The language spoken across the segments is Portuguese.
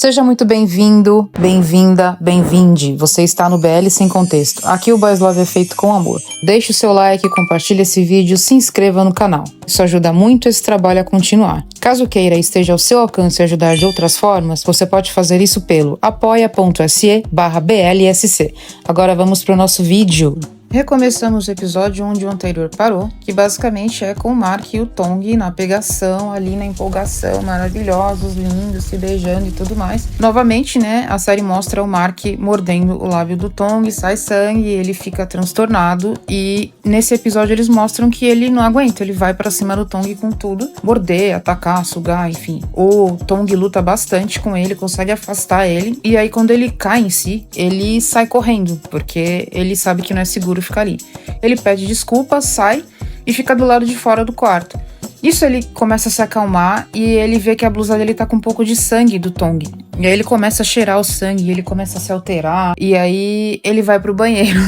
Seja muito bem-vindo, bem-vinda, bem-vinde. Você está no BL Sem Contexto. Aqui o Boys Love é feito com amor. Deixe o seu like, compartilhe esse vídeo, se inscreva no canal. Isso ajuda muito esse trabalho a continuar. Caso queira e esteja ao seu alcance ajudar de outras formas, você pode fazer isso pelo apoia.se/BLSC. Agora vamos para o nosso vídeo. Recomeçamos o episódio onde o anterior parou, que basicamente é com o Mark e o Tong na pegação, ali na empolgação, maravilhosos, lindos, se beijando e tudo mais. Novamente, né, a série mostra o Mark mordendo o lábio do Tong, sai sangue, ele fica transtornado e nesse episódio eles mostram que ele não aguenta, ele vai pra cima do Tong com tudo, morder, atacar, sugar, enfim. O Tong luta bastante com ele, consegue afastar ele e aí quando ele cai em si, ele sai correndo, porque ele sabe que não é seguro ficar ali. Ele pede desculpas, sai e fica do lado de fora do quarto. Isso ele começa a se acalmar e ele vê que a blusa dele tá com um pouco de sangue do Tong. E aí ele começa a cheirar o sangue, ele começa a se alterar e aí ele vai pro banheiro.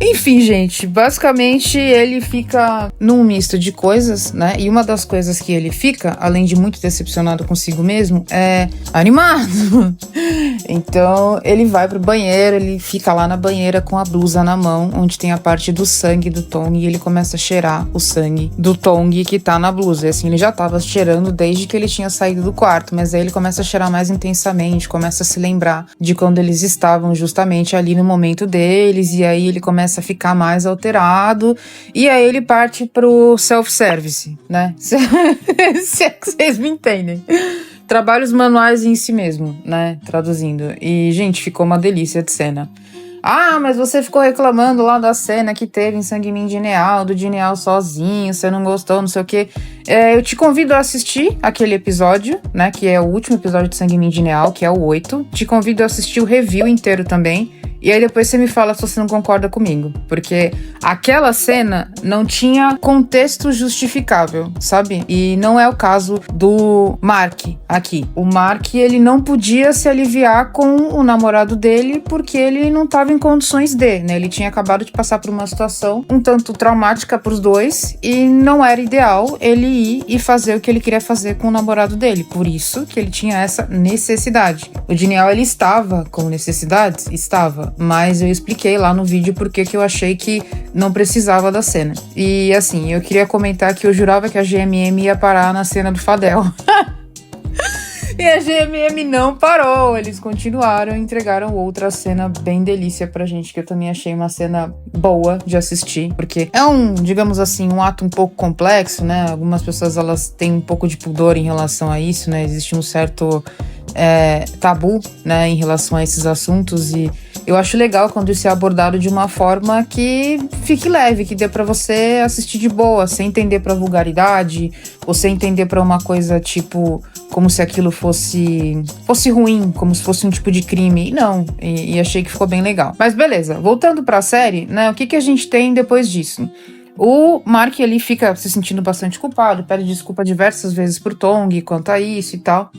Enfim, gente, basicamente ele fica num misto de coisas, né? E uma das coisas que ele fica, além de muito decepcionado consigo mesmo, é animado. Então ele vai pro banheiro, ele fica lá na banheira com a blusa na mão, onde tem a parte do sangue do Tong, e ele começa a cheirar o sangue do Tong que tá na blusa. E assim, ele já tava cheirando desde que ele tinha saído do quarto, mas aí ele começa a cheirar mais intensamente, começa a se lembrar de quando eles estavam justamente ali no momento deles, e aí ele começa a ficar mais alterado, e aí ele parte pro self-service, né? Se é que vocês me entendem. Trabalhos manuais em si mesmo, né? Traduzindo. E, gente, ficou uma delícia de cena. Ah, mas você ficou reclamando lá da cena que teve em Sangue Min do Dineal sozinho, você não gostou, não sei o quê. Eu te convido a assistir aquele episódio, né? Que é o último episódio de Sangue Min, que é o 8. Te convido a assistir o review inteiro também. E aí depois você me fala se você não concorda comigo. Porque aquela cena não tinha contexto justificável, sabe? E não é o caso do Mark aqui. O Mark, ele não podia se aliviar com o namorado dele porque ele não estava em condições de, né? Ele tinha acabado de passar por uma situação um tanto traumática pros dois e não era ideal ele ir e fazer o que ele queria fazer com o namorado dele. Por isso que ele tinha essa necessidade. O Dineal, ele estava com necessidades? Estava. Mas eu expliquei lá no vídeo porque que eu achei que não precisava da cena. E assim, eu queria comentar que eu jurava que a GMM ia parar na cena do Fadel. E a GMM não parou, eles continuaram e entregaram outra cena bem delícia pra gente, que eu também achei uma cena boa de assistir, porque é digamos assim, um ato um pouco complexo, né? Algumas pessoas, elas têm um pouco de pudor em relação a isso, né? Existe um certo tabu, né, em relação a esses assuntos, e eu acho legal quando isso é abordado de uma forma que fique leve, que dê pra você assistir de boa, sem entender pra vulgaridade, ou sem entender pra uma coisa tipo, como se aquilo fosse ruim, como se fosse um tipo de crime. Não, e achei que ficou bem legal. Mas beleza, voltando pra série, né, o que a gente tem depois disso? O Mark, ele fica se sentindo bastante culpado, pede desculpa diversas vezes pro Tong quanto a isso e tal.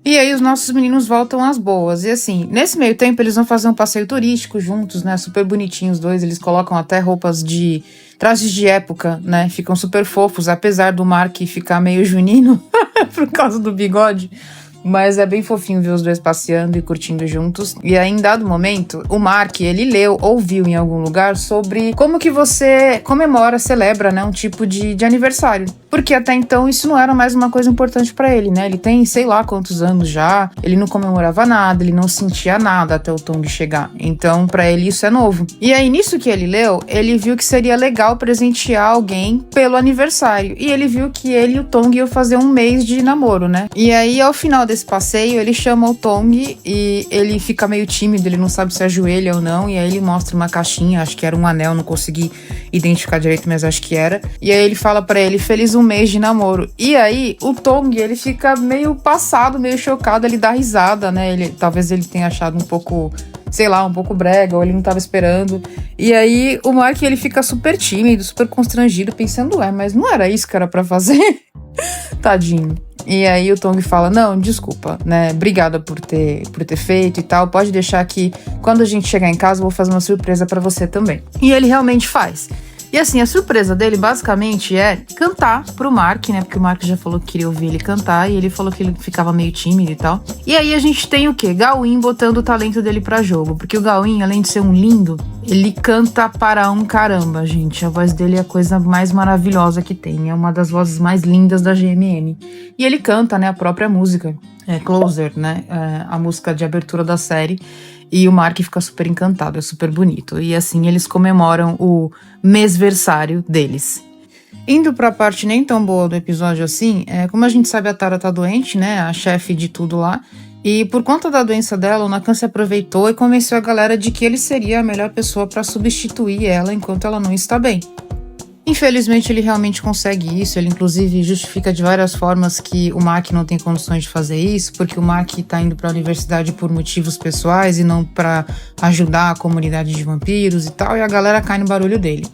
E aí os nossos meninos voltam às boas. E assim, nesse meio tempo eles vão fazer um passeio turístico juntos, né? Super bonitinhos os dois. Eles colocam até roupas de trajes de época, né? Ficam super fofos, apesar do Mark ficar meio junino por causa do bigode. Mas é bem fofinho ver os dois passeando e curtindo juntos. E aí, em dado momento, o Mark, ele ouviu em algum lugar sobre como que você celebra, né, um tipo de aniversário. Porque até então isso não era mais uma coisa importante pra ele, né? Ele tem sei lá quantos anos já, ele não comemorava nada, ele não sentia nada até o Tong chegar. Então, pra ele isso é novo. E aí, nisso que ele leu, ele viu que seria legal presentear alguém pelo aniversário. E ele viu que ele e o Tong iam fazer um mês de namoro, né? E aí, ao final desse passeio, ele chama o Tong e ele fica meio tímido, ele não sabe se ajoelha ou não, e aí ele mostra uma caixinha, acho que era um anel, não consegui identificar direito, mas acho que era. E aí ele fala pra ele, feliz um mês de namoro. E aí, o Tong, ele fica meio passado, meio chocado, ele dá risada, né? Talvez ele tenha achado um pouco, sei lá, um pouco brega, ou ele não tava esperando. E aí, o Mark, ele fica super tímido, super constrangido, pensando, mas não era isso que era pra fazer? Tadinho. E aí o Tong fala, não, desculpa, né, obrigada por ter feito e tal, pode deixar que quando a gente chegar em casa eu vou fazer uma surpresa pra você também. E ele realmente faz. E assim, a surpresa dele basicamente é cantar pro Mark, né? Porque o Mark já falou que queria ouvir ele cantar e ele falou que ele ficava meio tímido e tal. E aí a gente tem o quê? Gawain botando o talento dele pra jogo. Porque o Gawain, além de ser um lindo, ele canta para um caramba, gente. A voz dele é a coisa mais maravilhosa que tem. É uma das vozes mais lindas da GMM. E ele canta, né? A própria música. Closer, né? A música de abertura da série. E o Mark fica super encantado, é super bonito. E assim eles comemoram o mêsversário deles. Indo pra parte nem tão boa do episódio assim, como a gente sabe, a Tara tá doente, né? A chefe de tudo lá. E por conta da doença dela, o Nakan se aproveitou e convenceu a galera de que ele seria a melhor pessoa pra substituir ela enquanto ela não está bem. Infelizmente ele realmente consegue isso, ele inclusive justifica de várias formas que o Mark não tem condições de fazer isso, porque o Mark tá indo pra universidade por motivos pessoais e não pra ajudar a comunidade de vampiros e tal, e a galera cai no barulho dele.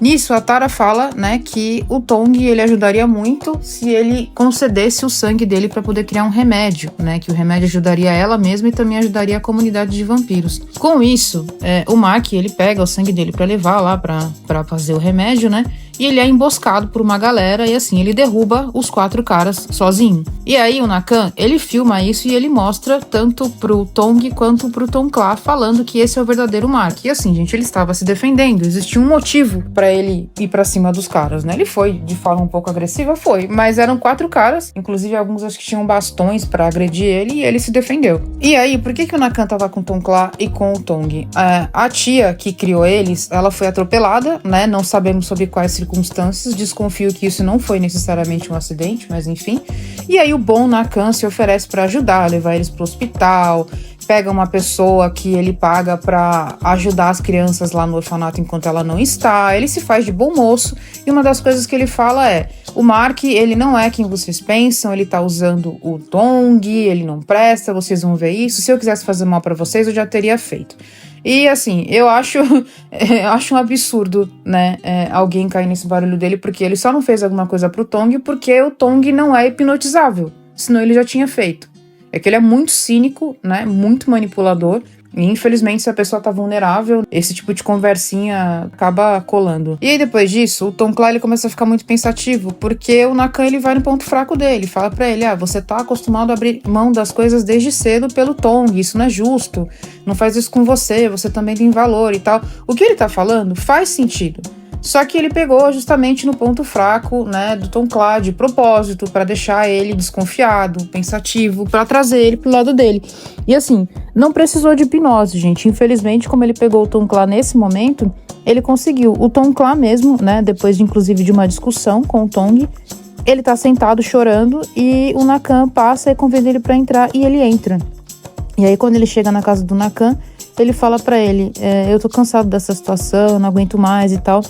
Nisso, a Tara fala, né, que o Tong ele ajudaria muito se ele concedesse o sangue dele para poder criar um remédio, né, que o remédio ajudaria ela mesma e também ajudaria a comunidade de vampiros. Com isso, o Mark ele pega o sangue dele para levar lá para fazer o remédio, né, e ele é emboscado por uma galera e assim ele derruba os 4 caras sozinho. E aí o Nakan, ele filma isso e ele mostra tanto pro Tong quanto pro Tongkla falando que esse é o verdadeiro Mark. E assim, gente, ele estava se defendendo, existia um motivo para ele ir pra cima dos caras, né? Ele foi de forma um pouco agressiva, foi, mas eram 4 caras, inclusive alguns acho que tinham bastões pra agredir ele e ele se defendeu. E aí, por que o Nakan tava com o Tongkla e com o Tong? A tia que criou eles, ela foi atropelada, né? Não sabemos sobre quais circunstâncias, desconfio que isso não foi necessariamente um acidente, mas enfim. E aí o bom Nakan se oferece pra ajudar, levar eles pro hospital, pega uma pessoa que ele paga pra ajudar as crianças lá no orfanato enquanto ela não está, ele se faz de bom moço, e uma das coisas que ele fala é, o Mark, ele não é quem vocês pensam, ele tá usando o Tong, ele não presta, vocês vão ver isso, se eu quisesse fazer mal pra vocês, eu já teria feito. E assim, eu acho um absurdo, né, alguém cair nesse barulho dele, porque ele só não fez alguma coisa pro Tong porque o Tong não é hipnotizável, senão ele já tinha feito. É que ele é muito cínico, né, muito manipulador, e infelizmente se a pessoa tá vulnerável, esse tipo de conversinha acaba colando. E aí depois disso, o Tongkla ele começa a ficar muito pensativo, porque o Nakan ele vai no ponto fraco dele, fala pra ele, você tá acostumado a abrir mão das coisas desde cedo pelo Tong, isso não é justo, não faz isso com você, você também tem valor e tal. O que ele tá falando faz sentido. Só que ele pegou justamente no ponto fraco, né, do Tongkla de propósito, para deixar ele desconfiado, pensativo, para trazer ele pro lado dele. E assim, não precisou de hipnose, gente. Infelizmente, como ele pegou o Tongkla nesse momento, ele conseguiu. O Tongkla mesmo, né, depois de, inclusive de uma discussão com o Tong, ele tá sentado chorando e o Nakan passa e convida ele para entrar e ele entra. E aí quando ele chega na casa do Nakan, ele fala para ele, eu tô cansado dessa situação, não aguento mais e tal.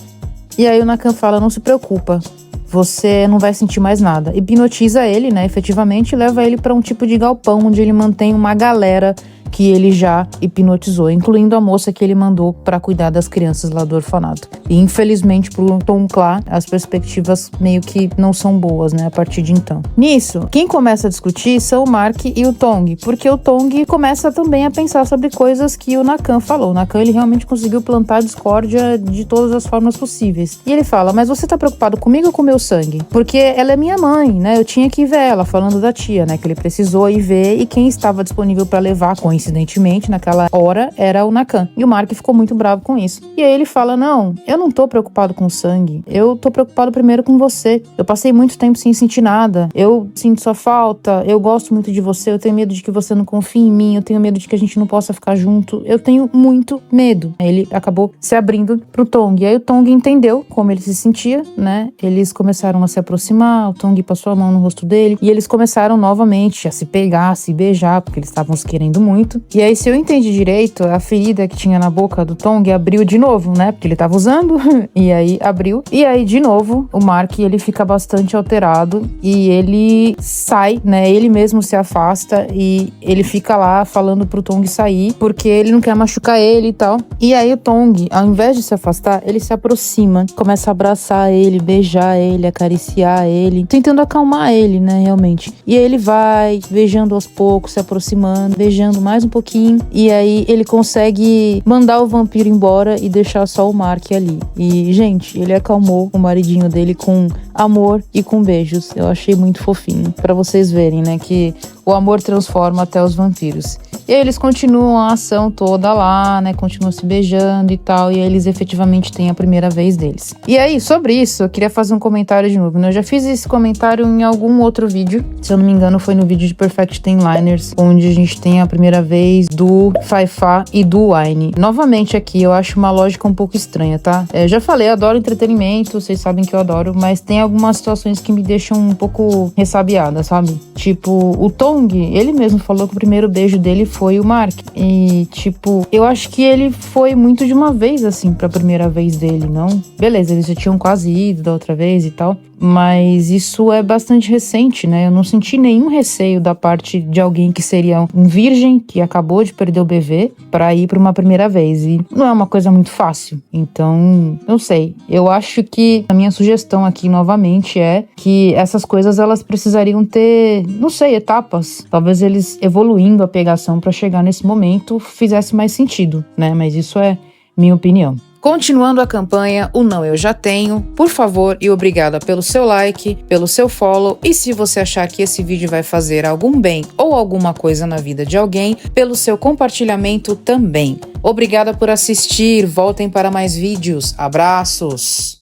E aí o Nakan fala, não se preocupa, você não vai sentir mais nada. Hipnotiza ele, né, efetivamente, e leva ele para um tipo de galpão onde ele mantém uma galera que ele já hipnotizou, incluindo a moça que ele mandou para cuidar das crianças lá do orfanato. E infelizmente pro Tongkla, as perspectivas meio que não são boas, né, a partir de então. Nisso, quem começa a discutir são o Mark e o Tong, porque o Tong começa também a pensar sobre coisas que o Nakan falou. O Nakan, ele realmente conseguiu plantar discórdia de todas as formas possíveis. E ele fala, mas você tá preocupado comigo ou com meu sangue? Porque ela é minha mãe, né, eu tinha que ver ela, falando da tia, né, que ele precisou ir ver, e quem estava disponível para levar, coincidentemente, naquela hora, era o Nakan. E o Mark ficou muito bravo com isso. E aí ele fala, não, eu não tô preocupado com sangue, eu tô preocupado primeiro com você. Eu passei muito tempo sem sentir nada, eu sinto sua falta, eu gosto muito de você, eu tenho medo de que você não confie em mim, eu tenho medo de que a gente não possa ficar junto, eu tenho muito medo. Ele acabou se abrindo pro Tong. E aí o Tong entendeu como ele se sentia, né? Eles começaram a se aproximar, o Tong passou a mão no rosto dele, e eles começaram novamente a se pegar, a se beijar, porque eles estavam se querendo muito. E aí, se eu entendi direito, a ferida que tinha na boca do Tong abriu de novo, né? Porque ele tava usando, e aí abriu. E aí, de novo, o Mark, ele fica bastante alterado e ele sai, né? Ele mesmo se afasta e ele fica lá falando pro Tong sair, porque ele não quer machucar ele e tal. E aí o Tong, ao invés de se afastar, ele se aproxima, começa a abraçar ele, beijar ele, acariciar ele, tentando acalmar ele, né? Realmente. E aí ele vai beijando aos poucos, se aproximando, beijando mais mais um pouquinho, e aí ele consegue mandar o vampiro embora e deixar só o Mark ali. E, gente, ele acalmou o maridinho dele com amor e com beijos. Eu achei muito fofinho, pra vocês verem, né, que o amor transforma até os vampiros. E aí eles continuam a ação toda lá, né, continuam se beijando e tal, e aí eles efetivamente têm a primeira vez deles. E aí, sobre isso, eu queria fazer um comentário de novo, né? Eu já fiz esse comentário em algum outro vídeo, se eu não me engano foi no vídeo de Perfect Ten Liners, onde a gente tem a primeira vez do Fai-Fa e do Wine. Novamente aqui, eu acho uma lógica um pouco estranha, tá? Eu já falei, eu adoro entretenimento, vocês sabem que eu adoro, mas tem algumas situações que me deixam um pouco ressabiada, sabe? Tipo, o Tong, ele mesmo falou que o primeiro beijo dele foi o Mark. E, tipo, eu acho que ele foi muito de uma vez, assim, pra primeira vez dele, não? Beleza, eles já tinham quase ido da outra vez e tal, mas isso é bastante recente, né? Eu não senti nenhum receio da parte de alguém que seria um virgem, que acabou de perder o bebê, pra ir pra uma primeira vez. E não é uma coisa muito fácil. Então, não sei. Eu acho que a minha sugestão aqui, novamente, é que essas coisas, elas precisariam ter, não sei, etapas. Talvez eles evoluindo a pegação pra chegar nesse momento fizesse mais sentido, né? Mas isso é minha opinião. Continuando a campanha, o Não Eu Já Tenho, por favor e obrigada pelo seu like, pelo seu follow, e se você achar que esse vídeo vai fazer algum bem ou alguma coisa na vida de alguém, pelo seu compartilhamento também. Obrigada por assistir, voltem para mais vídeos, abraços!